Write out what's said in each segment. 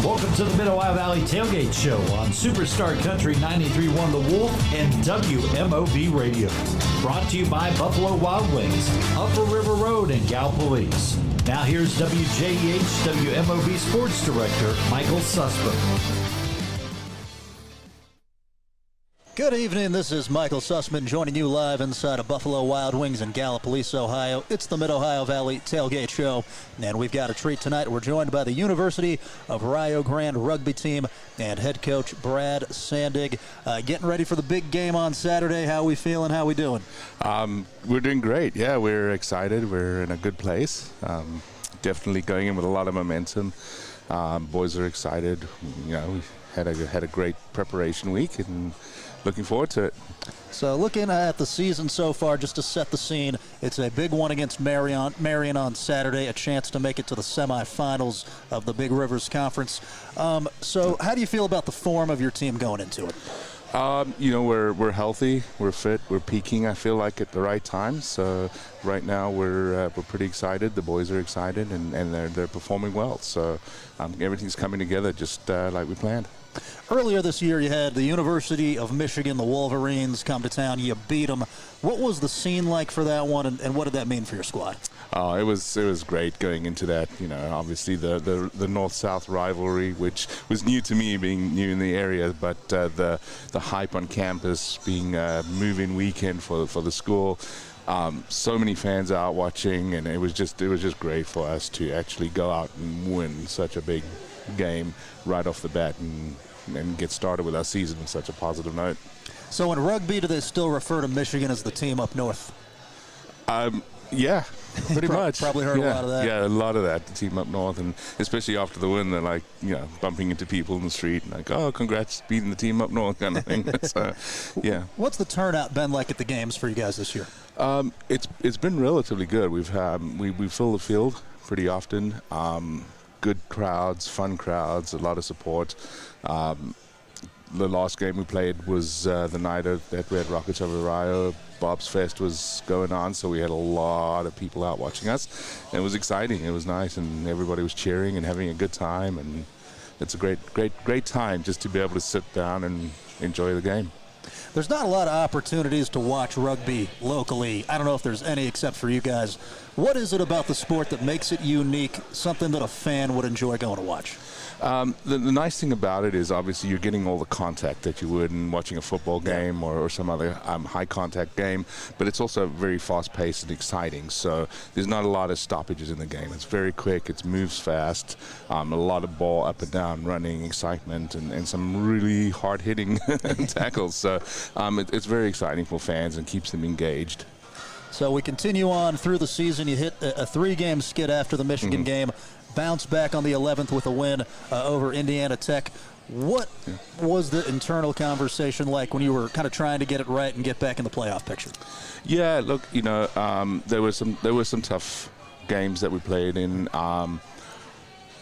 Welcome to the Mid Ohio Valley Tailgate Show on Superstar Country 93.1 The Wolf and WMOV Radio. Brought to you by Buffalo Wild Wings, Upper River Road in Gallipolis. Now here's WJEH WMOV Sports Director Michael Sussman. Good evening, this is Michael Sussman joining you live inside of Buffalo Wild Wings in Gallipolis, Ohio. It's the Mid Ohio Valley Tailgate Show, and we've got a treat tonight. We're joined by the University of Rio Grande Rugby Team and head coach Brad Sandig. Getting ready for the big game on Saturday. How are we feeling? How are we doing? We're doing great. Yeah, we're excited. We're in a good place. Definitely going in with a lot of momentum. Boys are excited. You know, we had a great preparation week and looking forward to it. So looking at the season so far, just to set the scene, it's a big one against Marion on Saturday, a chance to make it to the semifinals of the Big Rivers Conference. So how do you feel about the form of your team going into it? You know, we're healthy, we're fit, we're peaking, I feel like, at the right time. So right now we're pretty excited. The boys are excited, and they're performing well. So everything's coming together just like we planned. Earlier this year, you had the University of Michigan, the Wolverines, come to town. You beat them. What was the scene like for that one, and what did that mean for your squad? It was great going into that. You know, obviously the North-South rivalry, which was new to me, being new in the area, but the hype on campus, being a move-in weekend for the school. So many fans out watching, and it was just great for us to actually go out and win such a big game right off the bat and get started with our season on such a positive note. So in rugby, do they still refer to Michigan as the team up north? Yeah, pretty much. Probably heard a lot of that. Yeah, a lot of that, the team up north, and especially after the win, they're like, you know, bumping into people in the street and like, oh, congrats, beating the team up north kind of thing. So, yeah. What's the turnout been like at the games for you guys this year? It's been relatively good. We fill the field pretty often. Good crowds, fun crowds, a lot of support. The last game we played was the night that we had Rockets over Rio. Bob's Fest was going on, so we had a lot of people out watching us. And it was exciting. It was nice, and everybody was cheering and having a good time. And it's a great time just to be able to sit down and enjoy the game. There's not a lot of opportunities to watch rugby locally. I don't know if there's any except for you guys. What is it about the sport that makes it unique, something that a fan would enjoy going to watch? The nice thing about it is obviously you're getting all the contact that you would in watching a football game or some other high-contact game, but it's also very fast-paced and exciting, so there's not a lot of stoppages in the game. It's very quick, it moves fast, a lot of ball up and down, running, excitement, and some really hard-hitting tackles, so it's very exciting for fans and keeps them engaged. So we continue on through the season. You hit a 3-game skid after the Michigan game. Bounce back on the 11th with a win over Indiana Tech. What was the internal conversation like when you were kind of trying to get it right and get back in the playoff picture? Yeah, look, you know, there were some tough games that we played in.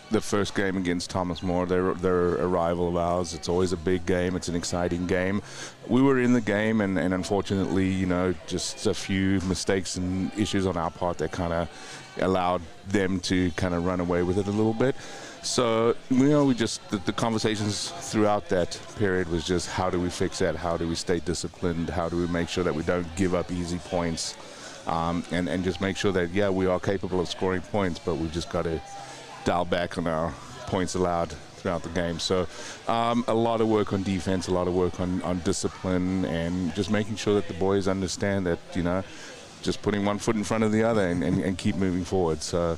The first game against Thomas More, they're a rival of ours. It's always a big game. It's an exciting game. We were in the game, and unfortunately, you know, just a few mistakes and issues on our part that kind of allowed them to kind of run away with it a little bit. So, you know, the conversations throughout that period was just how do we fix that? How do we stay disciplined? How do we make sure that we don't give up easy points? And just make sure that, yeah, we are capable of scoring points, but we've just got to dial back on our points allowed throughout the game. So a lot of work on defense, a lot of work on discipline, and just making sure that the boys understand that, you know, just putting one foot in front of the other and keep moving forward. So,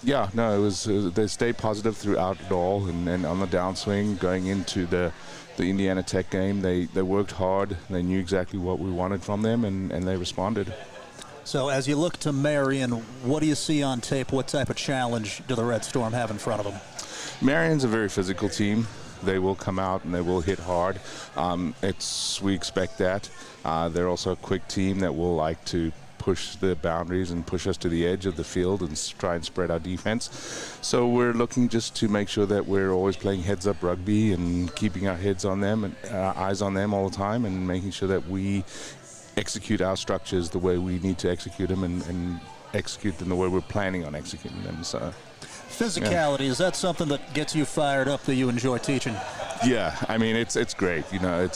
yeah, no, it was they stayed positive throughout it all, and on the downswing going into the Indiana Tech game, they worked hard. They knew exactly what we wanted from them, and they responded. So as you look to Marion, what do you see on tape? What type of challenge do the Red Storm have in front of them? Marion's a very physical team. They will come out and they will hit hard. We expect that. They're also a quick team that will like to push the boundaries and push us to the edge of the field and try and spread our defense. So we're looking just to make sure that we're always playing heads-up rugby and keeping our heads on them and eyes on them all the time, and making sure that we execute our structures the way we need to execute them and execute them the way we're planning on executing them. So Physicality, is that something that gets you fired up, that you enjoy teaching? Yeah, I mean, it's great. You know,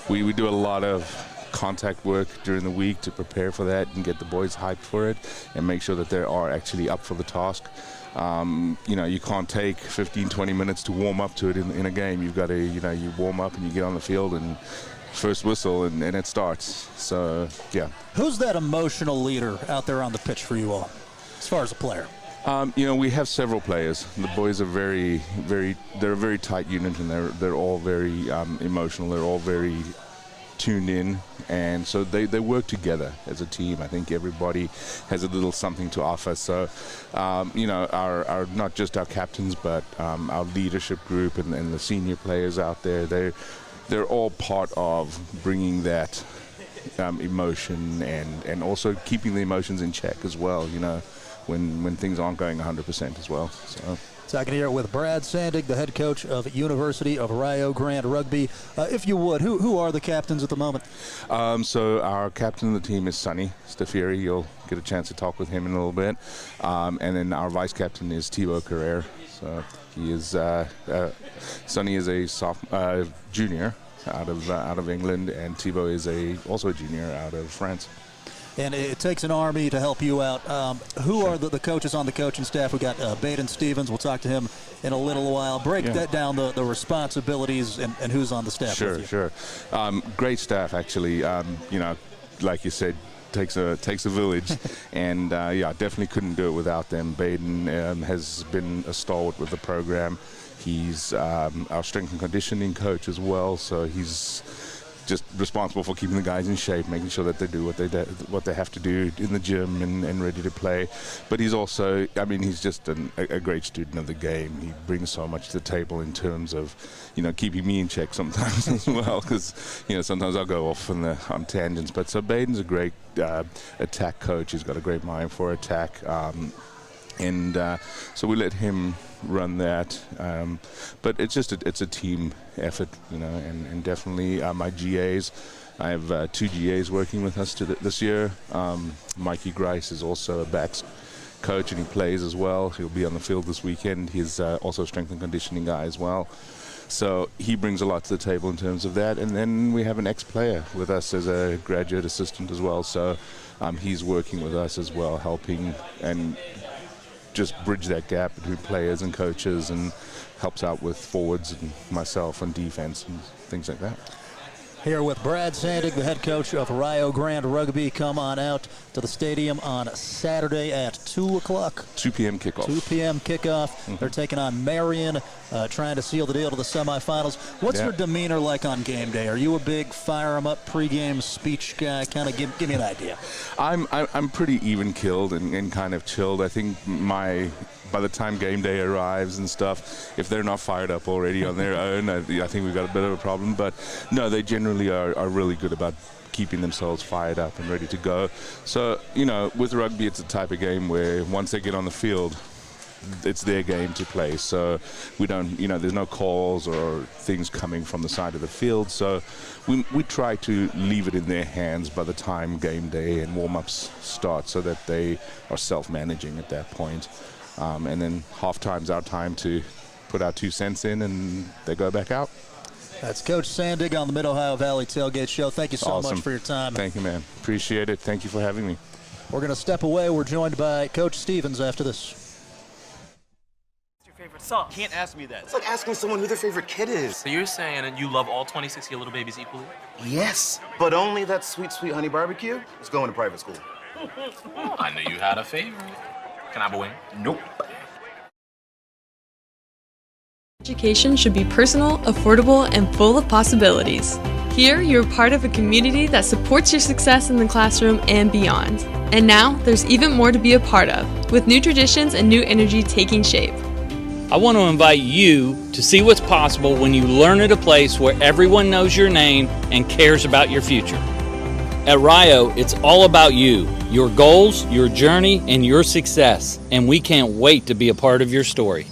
we do a lot of contact work during the week to prepare for that and get the boys hyped for it and make sure that they are actually up for the task. You know, you can't take 15, 20 minutes to warm up to it in a game. You've got to, you know, you warm up and you get on the field and first whistle and it starts. So, yeah. Who's that emotional leader out there on the pitch for you all, as far as a player? You know, we have several players. The boys are they're a very tight unit, and they're all very emotional. They're all very tuned in, and so they work together as a team. I think everybody has a little something to offer. So, you know, our not just our captains, but our leadership group and the senior players out there, they're all part of bringing that emotion and also keeping the emotions in check as well, you know, when things aren't going 100% as well. So Talking here with Brad Sandig, the head coach of University of Rio Grande Rugby. If you would, who are the captains at the moment? So our captain of the team is Sonny Stafiri. You'll get a chance to talk with him in a little bit. And then our vice captain is Thibaut Carrere. So he is Sonny is a junior out of England, and Thibaut is also a junior out of France. And it takes an army to help you out. Who are the coaches on the coaching staff? We got Baden Stevens. We'll talk to him in a little while. Break that down, the responsibilities and who's on the staff. Sure. Great staff, actually. You know, like you said, takes a village, and yeah, definitely couldn't do it without them. Baden has been a stalwart with the program. He's our strength and conditioning coach as well, so he's just responsible for keeping the guys in shape, making sure that they do what they have to do in the gym and ready to play. But he's also, I mean, he's just a great student of the game. He brings so much to the table in terms of, you know, keeping me in check sometimes as well, because, you know, sometimes I'll go off on tangents. But so Baden's a great attack coach. He's got a great mind for attack. So we let him run that, but it's just it's a team effort, you know, and definitely my GAs. I have 2 GAs working with us this year. Mikey Grice is also a backs coach, and he plays as well. He'll be on the field this weekend. He's also a strength and conditioning guy as well. So he brings a lot to the table in terms of that. And then we have an ex-player with us as a graduate assistant as well. So he's working with us as well, helping and just bridge that gap between players and coaches, and helps out with forwards and myself on defense and things like that. Here with Brad Sandig, the head coach of Rio Grande Rugby. Come on out to the stadium on Saturday at 2 o'clock. 2 p.m. kickoff. 2 p.m. kickoff. Mm-hmm. They're taking on Marion, trying to seal the deal to the semifinals. What's your demeanor like on game day? Are you a big fire-em-up pregame speech guy? Kind of give me an idea. I'm pretty even-killed and kind of chilled. I think by the time game day arrives and stuff, if they're not fired up already on their own, I think we've got a bit of a problem. But no, they generally are really good about keeping themselves fired up and ready to go. So, you know, with rugby, it's a type of game where once they get on the field, it's their game to play. So we don't, you know, there's no calls or things coming from the side of the field. So we try to leave it in their hands by the time game day and warm-ups start, so that they are self-managing at that point. And then half-time's our time to put our 2 cents in, and they go back out. That's Coach Sandig on the Mid Ohio Valley Tailgate Show. Thank you so much for your time. Thank you, man. Appreciate it. Thank you for having me. We're going to step away. We're joined by Coach Stevens after this. What's your favorite song? You can't ask me that. It's like asking someone who their favorite kid is. So you're saying that you love all 26 of your little babies equally? Yes, but only that sweet, sweet honey barbecue is going to private school. I knew you had a favorite. Can I have a wing? Nope. Education should be personal, affordable, and full of possibilities. Here, you're part of a community that supports your success in the classroom and beyond. And now, there's even more to be a part of, with new traditions and new energy taking shape. I want to invite you to see what's possible when you learn at a place where everyone knows your name and cares about your future. At Rio, it's all about you, your goals, your journey, and your success. And we can't wait to be a part of your story.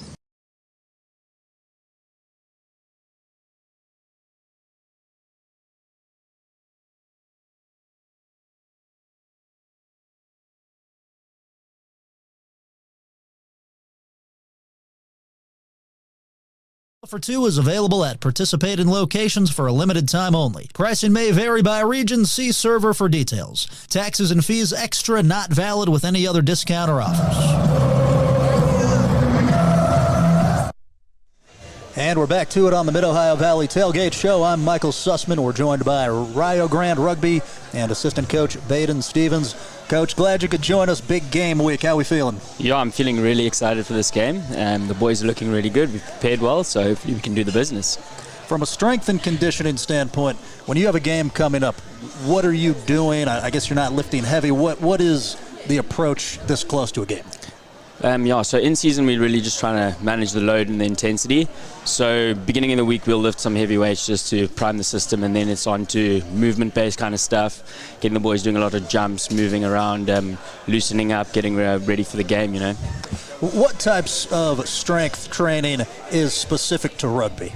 Offer 2 is available at participating locations for a limited time only. Pricing may vary by region. See server for details. Taxes and fees extra, not valid with any other discount or offers. And we're back to it on the Mid Ohio Valley Tailgate Show. I'm Michael Sussman. We're joined by Rio Grande Rugby and assistant coach Baden Stevens. Coach, glad you could join us. Big game week. How are we feeling? Yeah, I'm feeling really excited for this game. The boys are looking really good. We've prepared well, so hopefully we can do the business. From a strength and conditioning standpoint, when you have a game coming up, what are you doing? I guess you're not lifting heavy. What is the approach this close to a game? So in season we're really just trying to manage the load and the intensity. So beginning of the week we'll lift some heavy weights just to prime the system, and then it's on to movement-based kind of stuff, getting the boys doing a lot of jumps, moving around, loosening up, getting ready for the game, you know. What types of strength training is specific to rugby?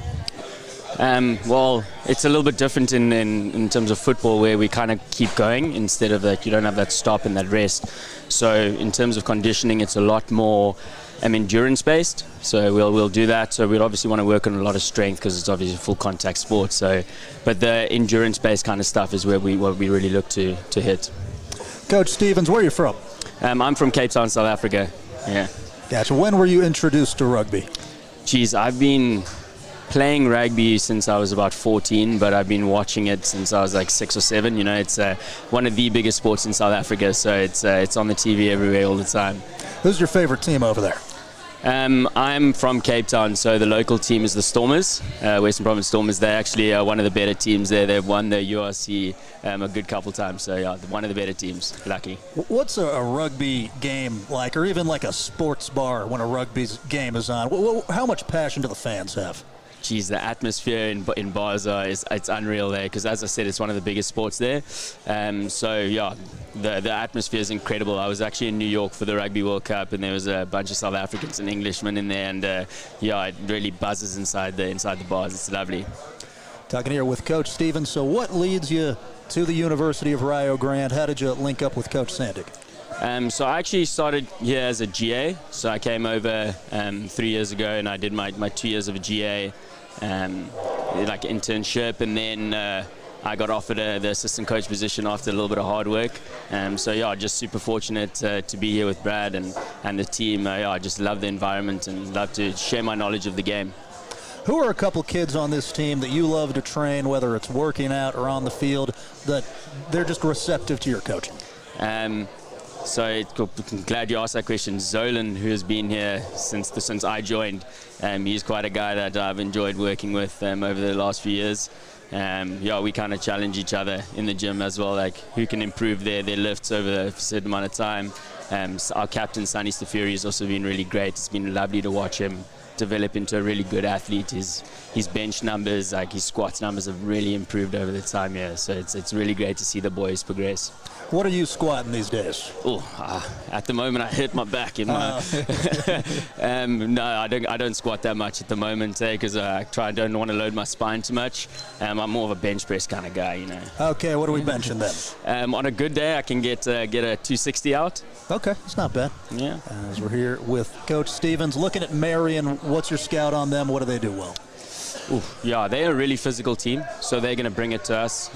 Well, it's a little bit different in terms of football, where we kind of keep going instead of that. You don't have that stop and that rest. So in terms of conditioning, it's a lot more endurance based. So we'll do that. So we'd obviously want to work on a lot of strength because it's obviously a full contact sport. So, but the endurance based kind of stuff is where what we really look to hit. Coach Stevens, where are you from? I'm from Cape Town, South Africa. Yeah. Gotcha. When were you introduced to rugby? Geez, I've been playing rugby since I was about 14, but I've been watching it since I was like 6 or 7. You know, it's one of the biggest sports in South Africa, so it's on the TV everywhere all the time. Who's your favorite team over there? I'm from Cape Town, so the local team is the Stormers, Western Province Stormers. They're actually one of the better teams there. They've won the URC a good couple times, so yeah, one of the better teams, lucky. What's a rugby game like, or even like a sports bar when a rugby game is on? How much passion do the fans have? Geez, the atmosphere in bars it's unreal there, because as I said, it's one of the biggest sports there. So yeah, the atmosphere is incredible. I was actually in New York for the Rugby World Cup, and there was a bunch of South Africans and Englishmen in there, and yeah, it really buzzes inside the bars. It's lovely. Talking here with Coach Stevens. So what leads you to the University of Rio Grande? How did you link up with Coach Sandick? So I actually started here as a GA. So I came over 3 years ago, and I did my 2 years of a GA like internship, and then I got offered the assistant coach position after a little bit of hard work. So yeah, just super fortunate to be here with Brad and the team. Yeah, I just love the environment and love to share my knowledge of the game. Who are a couple kids on this team that you love to train, whether it's working out or on the field, that they're just receptive to your coaching? So I'm glad you asked that question. Zolan, who has been here since I joined, he's quite a guy that I've enjoyed working with over the last few years. Yeah, we kind of challenge each other in the gym as well, like who can improve their lifts over a certain amount of time. Our captain, Sunny Stafuri, has also been really great. It's been lovely to watch him develop into a really good athlete. His bench numbers, like his squats numbers, have really improved over the time here. So it's really great to see the boys progress. What are you squatting these days? At the moment I hit my back in my no, I don't squat that much at the moment, because I don't want to load my spine too much. I'm more of a bench press kind of guy, you know. Okay, what are we benching then? On a good day I can get a 260 out. Okay, it's not bad. Yeah. As we're here with Coach Stevens, looking at Marion, what's your scout on them? What do they do well? Yeah, they're a really physical team, so they're going to bring it to us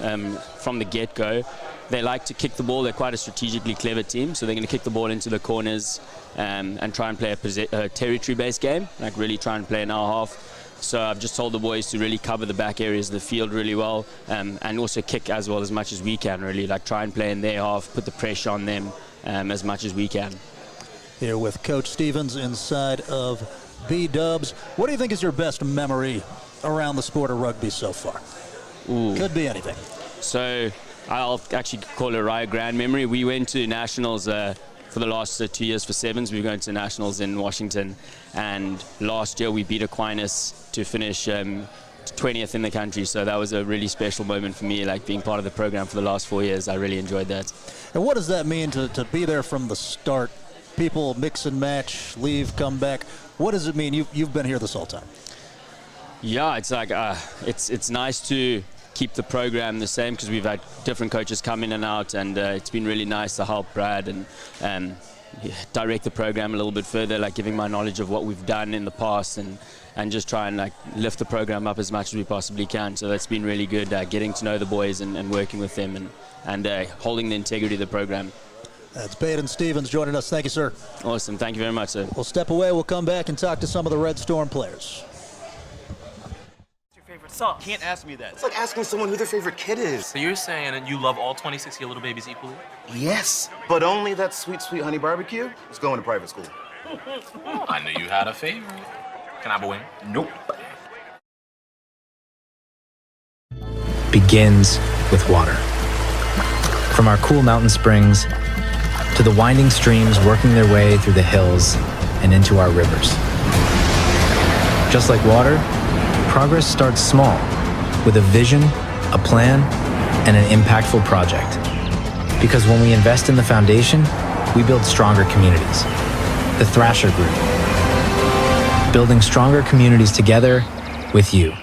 from the get-go. They like to kick the ball. They're quite a strategically clever team, so they're going to kick the ball into the corners and try and play a territory-based game, like really try and play in our half. So I've just told the boys to really cover the back areas of the field really well, and also kick as well as much as we can, really, like try and play in their half, put the pressure on them as much as we can. Here with Coach Stevens inside of B-Dubs. What do you think is your best memory around the sport of rugby so far? Could be anything. So I'll actually call it a Rio Grande memory. We went to nationals for the last 2 years for sevens. We were going to nationals in Washington, and last year we beat Aquinas to finish 20th in the country. So that was a really special moment for me, like being part of the program for the last 4 years. I really enjoyed that. And what does that mean to be there from the start? People mix and match, leave, come back. What does it mean? You've been here this whole time. Yeah, it's like it's nice to keep the program the same, because we've had different coaches come in and out, and it's been really nice to help Brad and direct the program a little bit further, like giving my knowledge of what we've done in the past and just try and like lift the program up as much as we possibly can. So that's been really good, getting to know the boys and working with them and holding the integrity of the program. That's Baden Stevens joining us. Thank you, sir. Awesome. Thank you very much, sir. We'll step away. We'll come back and talk to some of the Red Storm players. What's your favorite sauce? Can't ask me that. It's like asking someone who their favorite kid is. So you're saying that you love all 26 of your little babies equally? Yes, but only that sweet, sweet honey barbecue is going to private school. I knew you had a favorite. Can I have a wing? Nope. Begins with water. From our cool mountain springs to the winding streams working their way through the hills and into our rivers. Just like water, progress starts small with a vision, a plan, and an impactful project. Because when we invest in the foundation, we build stronger communities. The Thrasher Group. Building stronger communities together with you.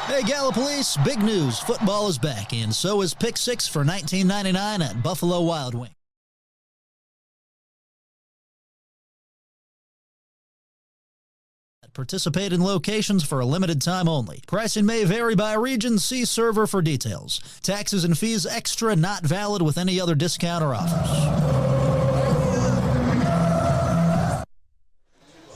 Hey, Gallipolis, big news. Football is back, and so is Pick 6 for $19.99 at Buffalo Wild Wings. Participate in locations for a limited time only. Pricing may vary by region. See server for details. Taxes and fees extra, not valid with any other discount or offers.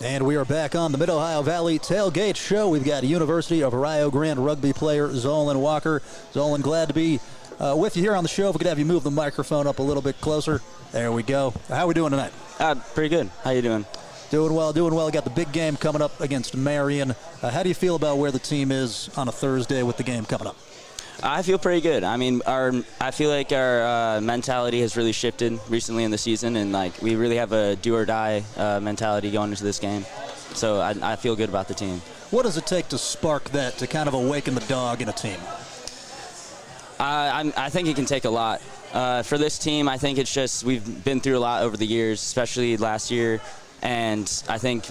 And we are back on the Mid Ohio Valley Tailgate Show. We've got University of Rio Grande rugby player Zolan Walker. Zolan, glad to be with you here on the show. If we could have you move the microphone up a little bit closer. There we go. How are we doing tonight? Pretty good. How you doing? Doing well, doing well. Got the big game coming up against Marion. How do you feel about where the team is on a Thursday with the game coming up? I feel pretty good. I mean, I feel like our mentality has really shifted recently in the season, and like we really have a do or die mentality going into this game. So I feel good about the team. What does it take to spark that, to kind of awaken the dog in a team? I think it can take a lot. For this team, I think it's just we've been through a lot over the years, especially last year. And I think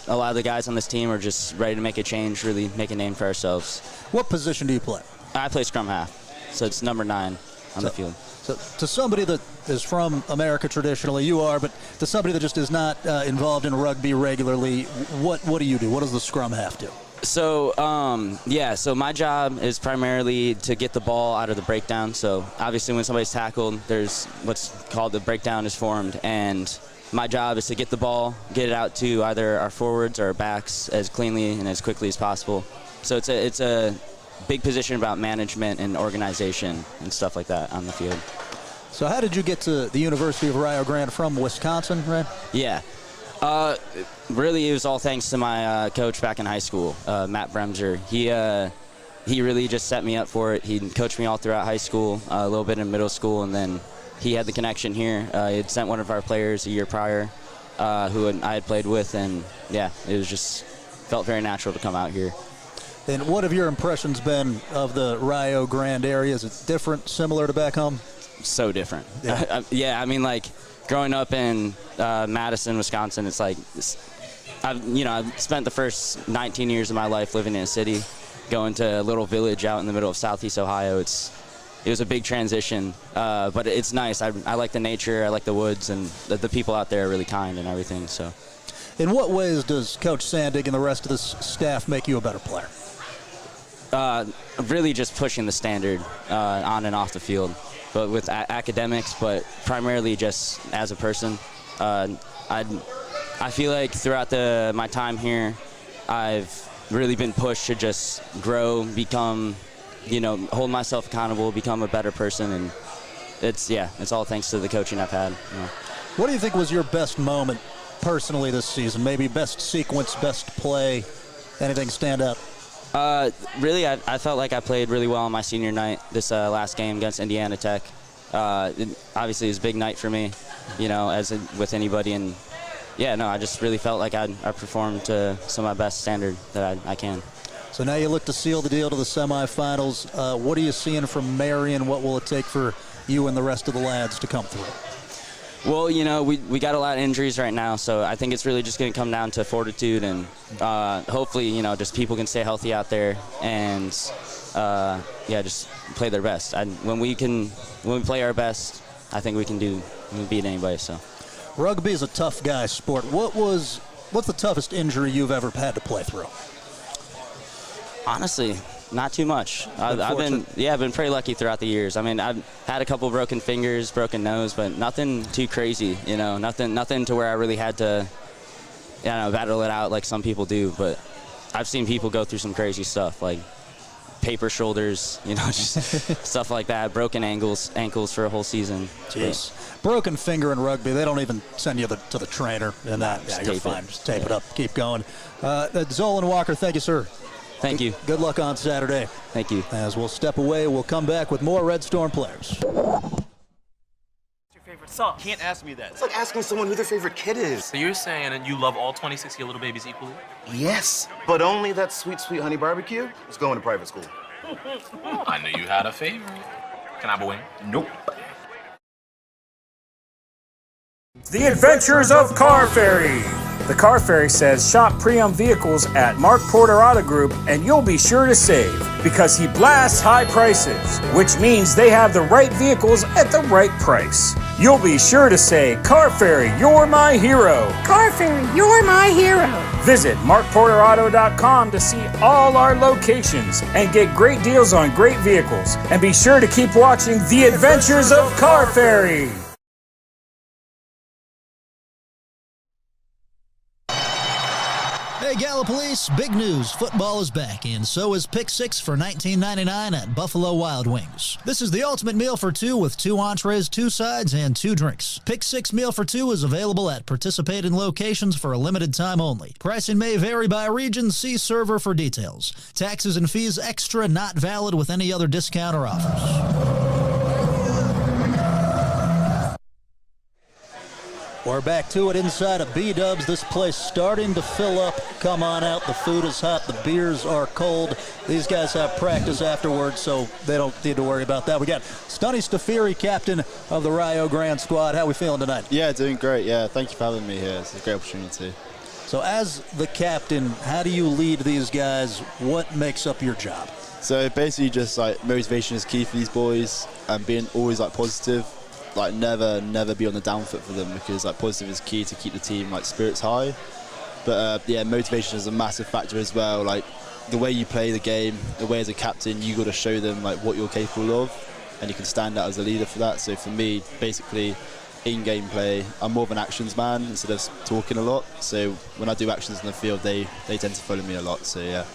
a lot of the guys on this team are just ready to make a change, really make a name for ourselves. What position do you play? I play scrum half, so it's number 9 on the field. So to somebody that is from America traditionally, you are, but to somebody that just is not involved in rugby regularly, what do you do? What does the scrum half do? So, so my job is primarily to get the ball out of the breakdown. So obviously when somebody's tackled, there's what's called the breakdown is formed, and my job is to get the ball, get it out to either our forwards or our backs as cleanly and as quickly as possible. So it's a big position about management and organization and stuff like that on the field. So how did you get to the University of Rio Grande from Wisconsin, right? Yeah. Really, it was all thanks to my coach back in high school, Matt Bremser. He really just set me up for it. He coached me all throughout high school, a little bit in middle school, and then he had the connection here. He had sent one of our players a year prior who I had played with, and yeah, it was just felt very natural to come out here. And what have your impressions been of the Rio Grande area? Is it different, similar to back home? So different. Yeah, I mean, like, growing up in Madison, Wisconsin, it's like, I've spent the first 19 years of my life living in a city, going to a little village out in the middle of Southeast Ohio. It was a big transition, but it's nice. I like the nature, I like the woods, and the people out there are really kind and everything. So, in what ways does Coach Sandig and the rest of this staff make you a better player? Really just pushing the standard on and off the field, but with academics, but primarily just as a person. I feel like throughout my time here, I've really been pushed to just grow, become, hold myself accountable, become a better person, and it's all thanks to the coaching I've had. What do you think was your best moment personally this season? Maybe best sequence, best play, anything stand out? Really, I felt like I played really well on my senior night, this last game against Indiana Tech. Obviously, it was a big night for me, as with anybody. And, I just really felt like I performed to some of my best standard that I can. So now you look to seal the deal to the semifinals. What are you seeing from Marion? What will it take for you and the rest of the lads to come through? Well, you know, we got a lot of injuries right now, so I think it's really just going to come down to fortitude and hopefully, you know, just people can stay healthy out there and, yeah, just play their best. When we play our best, I think we can beat anybody. So, rugby is a tough guy sport. What's the toughest injury you've ever had to play through? Honestly, not too much. I've been pretty lucky throughout the years. I mean, I've had a couple broken fingers, broken nose, but nothing too crazy. You know, nothing to where I really had to, you know, battle it out like some people do. But I've seen people go through some crazy stuff, like paper shoulders, you know, just stuff like that. Broken ankles for a whole season. Jeez. Broken finger in rugby, they don't even send you to the trainer. And that, yeah, you're fine. Just tape it up, keep going. Zolan Walker, thank you, sir. Thank you. Good luck on Saturday. Thank you. As we'll step away, we'll come back with more Red Storm players. What's your favorite sauce? Can't ask me that. It's like asking someone who their favorite kid is. So you're saying that you love all 26 of your little babies equally? Yes, but only that sweet, sweet honey barbecue is going to private school. I knew you had a favorite. Can I have a wing? Nope. The Adventures of Car Ferry. The Car Ferry says shop pre-owned vehicles at Mark Porter Auto Group and you'll be sure to save because he blasts high prices, which means they have the right vehicles at the right price. You'll be sure to say, Car Ferry, you're my hero. Car Ferry, you're my hero. Visit markporterauto.com to see all our locations and get great deals on great vehicles. And be sure to keep watching The Adventures of Car Ferry. Hey, Gallipolis, big news. Football is back, and so is Pick 6 for $19.99 at Buffalo Wild Wings. This is the ultimate meal for two with 2 entrees, 2 sides, and 2 drinks. Pick 6 meal for 2 is available at participating locations for a limited time only. Pricing may vary by region. See server for details. Taxes and fees extra, not valid with any other discount or offers. We're back to it inside of B-Dubs. This place starting to fill up. Come on out. The food is hot. The beers are cold. These guys have practice afterwards, so they don't need to worry about that. We got Stunny Stafiri, captain of the Rio Grande squad. How are we feeling tonight? Yeah, doing great. Yeah, thank you for having me here. It's a great opportunity. So as the captain, how do you lead these guys? What makes up your job? So basically just like motivation is key for these boys and being always like positive. Like never be on the down foot for them because like positive is key to keep the team like spirits high. But yeah, motivation is a massive factor as well. Like the way you play the game, the way as a captain, you got to show them like what you're capable of, and you can stand out as a leader for that. So for me, basically, in-game play, I'm more of an actions man instead of talking a lot. So when I do actions in the field, they tend to follow me a lot. So yeah.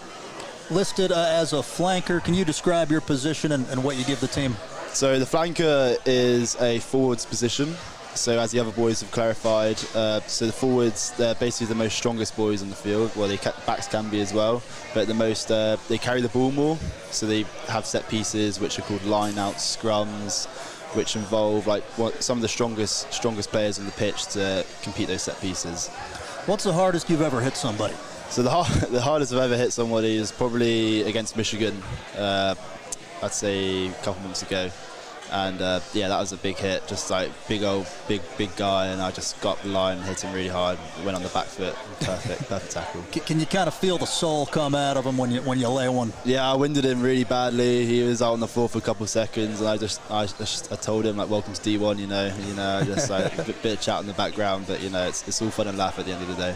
Listed as a flanker, can you describe your position and what you give the team? So the flanker is a forwards position. So as the other boys have clarified, so the forwards, they're basically the most strongest boys on the field. Well, backs can be as well, but the most they carry the ball more. So they have set pieces which are called line-outs, scrums, which involve like some of the strongest players on the pitch to compete those set pieces. What's the hardest you've ever hit somebody? So the hardest I've ever hit somebody is probably against Michigan. I'd say a couple months ago, and yeah, that was a big hit. Just like big guy, and I just got up the line and hit him really hard. Went on the back foot, perfect tackle. Can you kind of feel the soul come out of him when you lay one? Yeah, I winded him really badly. He was out on the floor for a couple of seconds, and I told him like, welcome to D1, you know, just like a bit of chat in the background, but you know, it's all fun and laugh at the end of the day.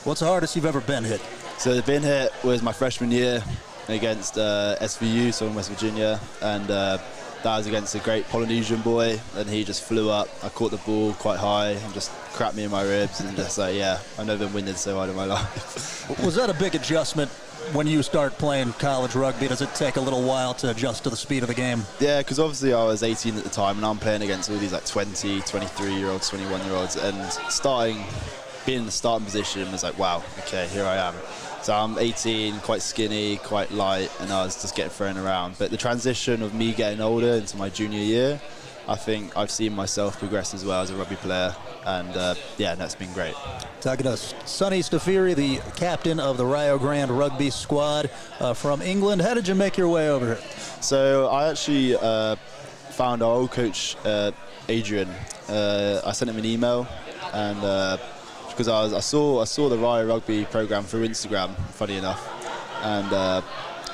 What's the hardest you've ever been hit? So the bin hit was my freshman year against SVU, so in West Virginia, and that was against a great Polynesian boy, and he just flew up. I caught the ball quite high and just cracked me in my ribs, and just like, yeah, I've never been winded so hard in my life. Was that a big adjustment when you start playing college rugby? Does it take a little while to adjust to the speed of the game? Yeah, because obviously I was 18 at the time, and I'm playing against all these like 20, 23-year-olds, 21-year-olds, and being in the starting position was like, wow, okay, here I am. So I'm 18, quite skinny, quite light, and I was just getting thrown around. But the transition of me getting older into my junior year, I think I've seen myself progress as well as a rugby player, and yeah, that's been great. Talking to Stunny Stafiri, the captain of the Rio Grande rugby squad from England. How did you make your way over here? So I actually found our old coach, Adrian. I sent him an email, and because I saw the Rio Rugby program through Instagram, funny enough, and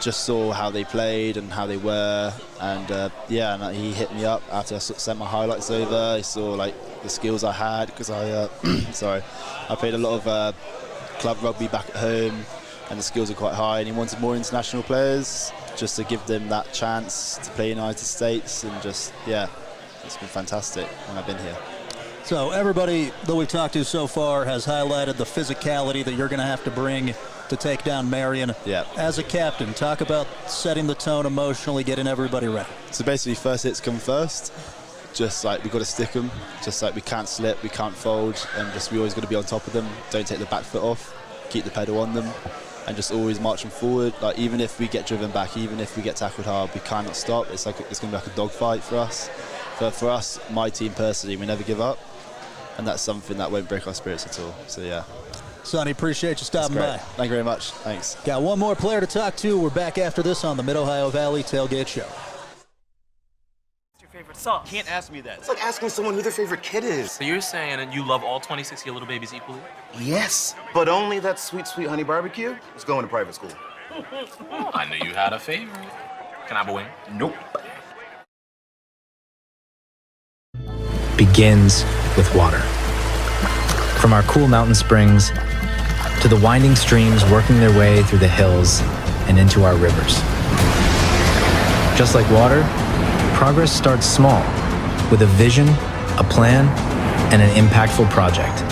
just saw how they played and how they were, and and he hit me up after I sent my highlights over. He saw like the skills I had, because I I played a lot of club rugby back at home, and the skills are quite high, and he wanted more international players just to give them that chance to play in the United States, and just it's been fantastic when I've been here. So everybody that we've talked to so far has highlighted the physicality that you're going to have to bring to take down Marion. Yeah. As a captain, talk about setting the tone emotionally, getting everybody ready. So basically, first hits come first. Just like we've got to stick them. Just like we can't slip, we can't fold, and just we always got to be on top of them. Don't take the back foot off. Keep the pedal on them, and just always march them forward. Like even if we get driven back, even if we get tackled hard, we cannot stop. It's going to be like a dogfight for us. But for us, my team personally, we never give up, and that's something that won't break our spirits at all. So yeah. Sonny, appreciate you stopping by. Thank you very much. Thanks. Got one more player to talk to. We're back after this on the Mid Ohio Valley Tailgate Show. What's your favorite sauce? Can't ask me that. It's like asking someone who their favorite kid is. So you're saying you love all 26 of your little babies equally? Yes, but only that sweet, sweet honey barbecue is going to private school. I knew you had a favorite. Can I have a wing? Nope. Begins with water. From our cool mountain springs to the winding streams working their way through the hills and into our rivers. Just like water, progress starts small, with a vision, a plan, and an impactful project.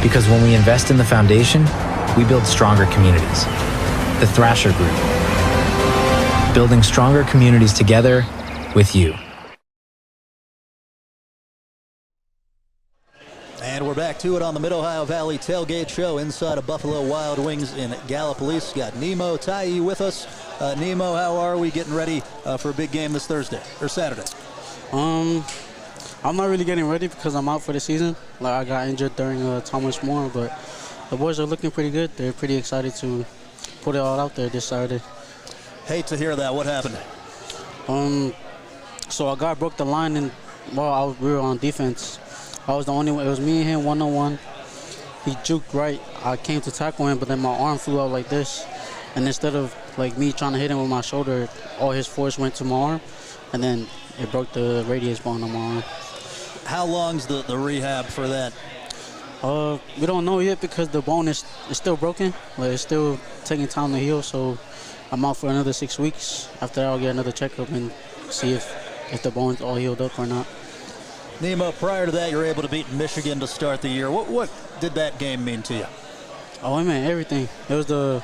Because when we invest in the foundation, we build stronger communities. The Thrasher Group. Building stronger communities together with you. And we're back to it on the Mid Ohio Valley Tailgate Show inside of Buffalo Wild Wings in Gallipolis. Got Nemo Taiyi with us. Nemo, how are we getting ready for a big game this Thursday or Saturday? I'm not really getting ready because I'm out for the season. Like I got injured during Thomas More, but the boys are looking pretty good. They're pretty excited to put it all out there this Saturday. Hate to hear that. What happened? So a guy broke the line, and we were on defense. I was the only one. It was me and him one-on-one. He juked right. I came to tackle him, but then my arm flew out like this. And instead of like me trying to hit him with my shoulder, all his force went to my arm, and then it broke the radius bone on my arm. How long's the rehab for that? We don't know yet because the bone is still broken. Like it's still taking time to heal. So I'm out for another 6 weeks. After that, I'll get another checkup and see if the bone's all healed up or not. Nemo, prior to that, you were able to beat Michigan to start the year. What did that game mean to you? Oh, it meant everything. It was the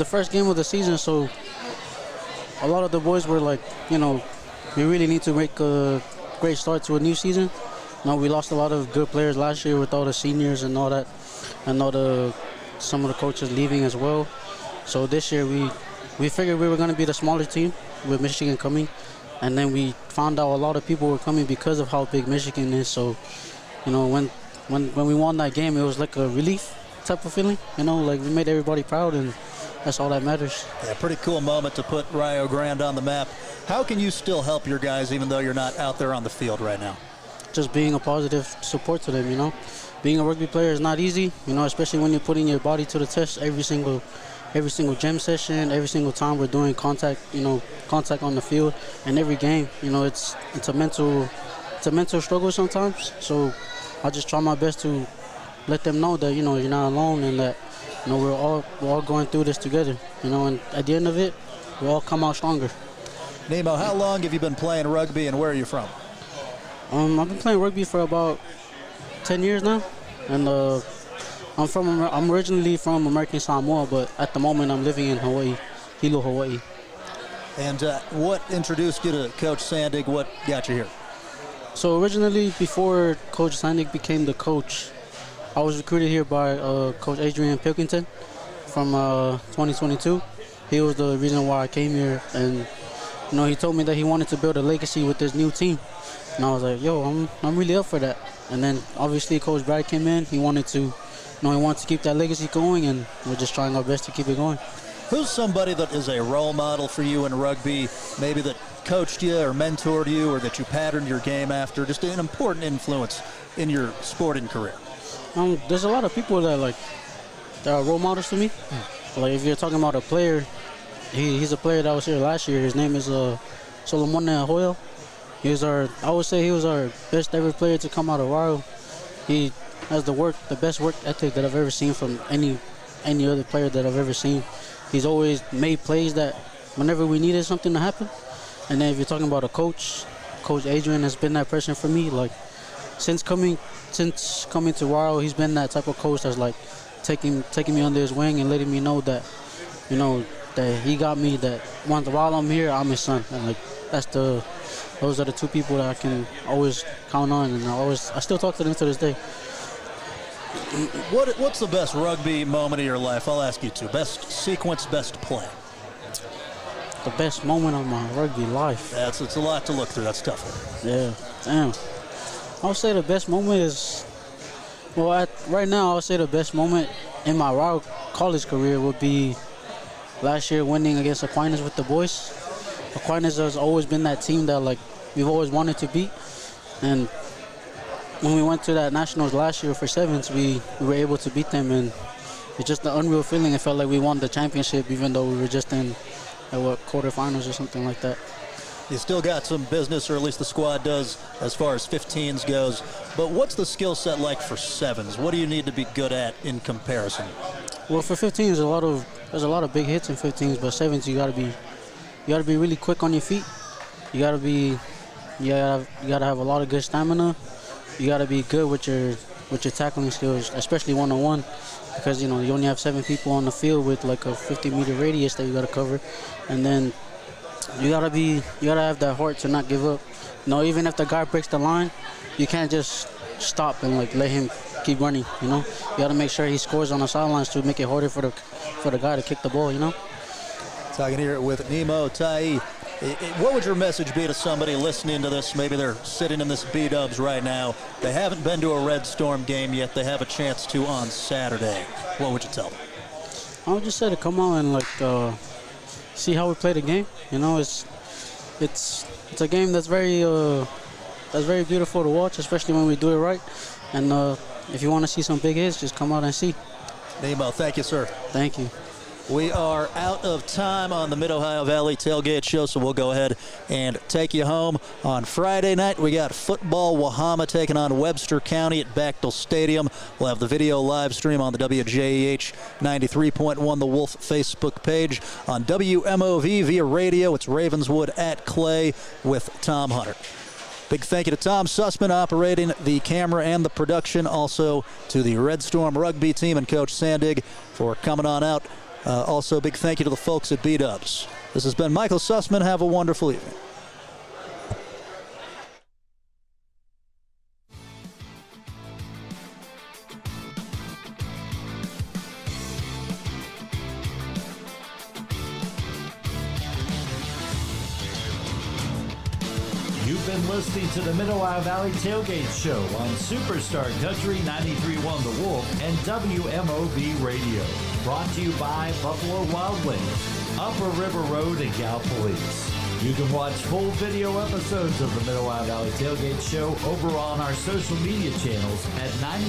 first game of the season, so a lot of the boys were like, we really need to make a great start to a new season. We lost a lot of good players last year with all the seniors and all that, and some of the coaches leaving as well. So this year we figured we were going to be the smaller team with Michigan coming. And then we found out a lot of people were coming because of how big Michigan is. So, when we won that game, it was like a relief type of feeling. Like we made everybody proud, and that's all that matters. Yeah, pretty cool moment to put Rio Grande on the map. How can you still help your guys even though you're not out there on the field right now? Just being a positive support to them, Being a rugby player is not easy, especially when you're putting your body to the test every single gym session, every single time we're doing contact on the field, and every game, it's a mental struggle sometimes. So I just try my best to let them know that you're not alone, and that we're all going through this together. And at the end of it, we all come out stronger. Nemo, how long have you been playing rugby, and where are you from? I've been playing rugby for about 10 years now, and I'm originally from American Samoa, but at the moment I'm living in Hawaii, Hilo, Hawaii. And what introduced you to Coach Sandig? What got you here? So originally, before Coach Sandig became the coach, I was recruited here by Coach Adrian Pilkington from 2022. He was the reason why I came here, and he told me that he wanted to build a legacy with this new team. And I was like, I'm really up for that. And then obviously Coach Brad came in. He wanted to keep that legacy going, and we're just trying our best to keep it going. Who's somebody that is a role model for you in rugby, maybe that coached you or mentored you or that you patterned your game after, just an important influence in your sporting career? There's a lot of people that are role models to me. Like if you're talking about a player, he's a player that was here last year. His name is Solomon Hoyle. I would say he was our best ever player to come out of Ryle. He has the best work ethic that I've ever seen from any other player that I've ever seen. He's always made plays that whenever we needed something to happen. And then if you're talking about a coach, Coach Adrian has been that person for me. Like since coming to Ryle, he's been that type of coach that's like taking me under his wing and letting me know that, that he got me, that while I'm here, I'm his son. And like those are the two people that I can always count on, and I still talk to them to this day. What's the best rugby moment of your life? I'll ask you two. Best sequence, best play. The best moment of my rugby life. It's a lot to look through. That's tough. Yeah, damn. I would say the best moment is, right now I would say the best moment in my Ryle college career would be last year winning against Aquinas with the boys. Aquinas has always been that team that we've always wanted to beat, and when we went to that nationals last year for sevens, we were able to beat them, and it's just an unreal feeling. It felt like we won the championship, even though we were just in quarterfinals or something like that. You still got some business, or at least the squad does, as far as 15s goes. But what's the skill set like for sevens? What do you need to be good at in comparison? Well, for 15s, there's a lot of big hits in 15s, but sevens you gotta be really quick on your feet. You gotta have a lot of good stamina. You gotta be good with your tackling skills, especially one-on-one, because you only have 7 people on the field with like a 50-meter radius that you gotta cover, and then you gotta have that heart to not give up. Even if the guy breaks the line, you can't just stop and let him keep running. You gotta make sure he scores on the sidelines to make it harder for the guy to kick the ball. Talking here with Nemo Tai. What would your message be to somebody listening to this? Maybe they're sitting in this B-dubs right now. They haven't been to a Red Storm game yet. They have a chance to on Saturday. What would you tell them? I would just say to come out and see how we play the game. It's a game that's very beautiful to watch, especially when we do it right. And if you want to see some big hits, just come out and see. Nemo, thank you, sir. Thank you. We are out of time on the Mid Ohio Valley Tailgate Show, so we'll go ahead and take you home. On Friday night, we got football Wahama taking on Webster County at Bechtel Stadium. We'll have the video live stream on the WJEH 93.1 The Wolf Facebook page. On WMOV via radio, it's Ravenswood at Clay with Tom Hunter. Big thank you to Tom Sussman operating the camera and the production. Also to the Red Storm rugby team and Coach Sandig for coming on out. Also, big thank you to the folks at B-Dubs. This has been Michael Sussman. Have a wonderful evening. You've been listening to the Mid Ohio Valley Tailgate Show on Superstar Country 93.1 The Wolf and WMOV Radio. Brought to you by Buffalo Wild Wings, Upper River Road in Gallipolis. You can watch full video episodes of the Mid Ohio Valley Tailgate Show over on our social media channels at 90.